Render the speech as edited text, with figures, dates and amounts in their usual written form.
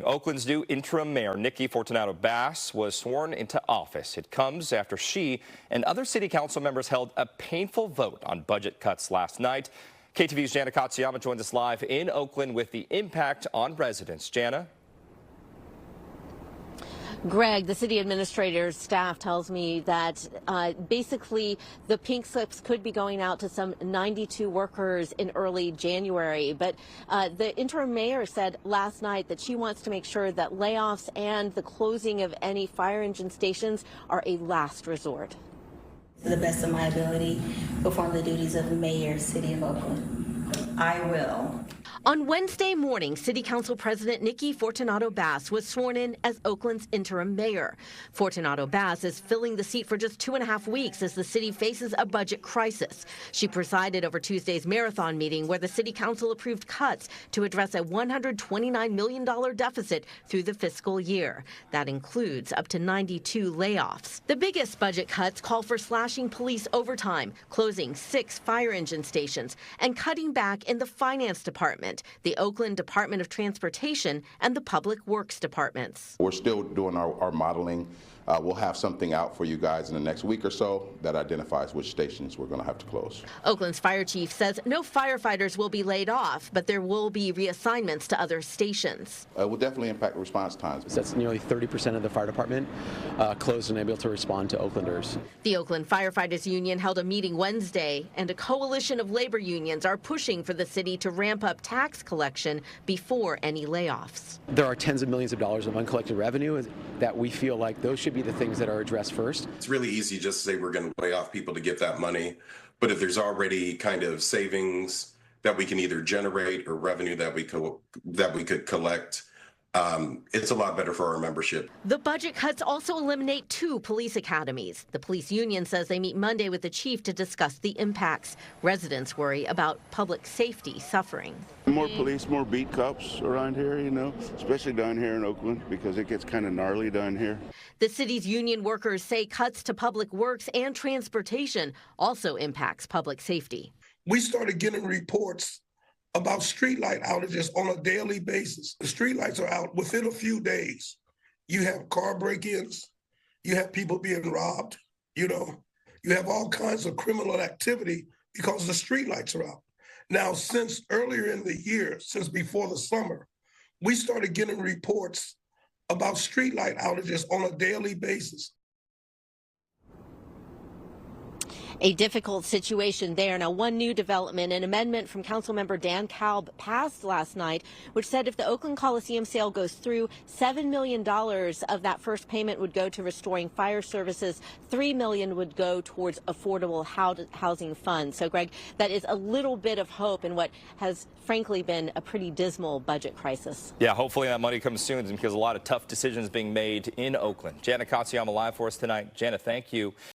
Oakland's new interim mayor, Nikki Fortunato Bas, was sworn into office. It comes after she and other city council members held a painful vote on budget cuts last night. KTVU's Jana Katsuyama joins us live in Oakland with the impact on residents. Jana? Greg, the city administrator's staff tells me that basically the pink slips could be going out to some 92 workers in early January. But the interim mayor said last night that she wants to make sure that layoffs and the closing of any fire engine stations are a last resort. To the best of my ability, perform the duties of mayor, City of Oakland. I will. On Wednesday morning, City Council President Nikki Fortunato Bas was sworn in as Oakland's interim mayor. Fortunato Bas is filling the seat for just 2.5 weeks as the city faces a budget crisis. She presided over Tuesday's marathon meeting where the City Council approved cuts to address a $129 million deficit through the fiscal year. That includes up to 92 layoffs. The biggest budget cuts call for slashing police overtime, closing 6 fire engine stations, and cutting back in the finance department, the Oakland Department of Transportation, and the Public Works departments. We're still doing our modeling. We'll have something out for you guys in the next week or so that identifies which stations we're going to have to close. Oakland's fire chief says no firefighters will be laid off, but there will be reassignments to other stations. It will definitely impact response times. That's nearly 30% of the fire department closed and able to respond to Oaklanders. The Oakland Firefighters Union held a meeting Wednesday, and a coalition of labor unions are pushing for the city to ramp up tax collection before any layoffs. There are tens of millions of dollars of uncollected revenue that we feel like those should be the things that are addressed first. It's really easy just to say we're going to lay off people to get that money, but if there's already kind of savings that we can either generate or revenue that we could collect, it's a lot better for our membership. The budget cuts also eliminate 2 police academies. The police union says they meet Monday with the chief to discuss the impacts. Residents worry about public safety suffering. More police, more beat cops around here, you know, especially down here in Oakland because it gets kind of gnarly down here. The city's union workers say cuts to public works and transportation also impacts public safety. We started getting reports about streetlight outages on a daily basis. The streetlights are out within a few days. You have car break-ins, you have people being robbed, you have all kinds of criminal activity because the streetlights are out. Now, since earlier in the year, since before the summer, we started getting reports about streetlight outages on a daily basis. A difficult situation there. Now, one new development, an amendment from Councilmember Dan Kalb passed last night, which said if the Oakland Coliseum sale goes through, $7 million of that first payment would go to restoring fire services. $3 million would go towards affordable housing funds. So, Greg, that is a little bit of hope in what has, frankly, been a pretty dismal budget crisis. Yeah, hopefully that money comes soon because a lot of tough decisions being made in Oakland. Jana Katsuyama live for us tonight. Jana, thank you.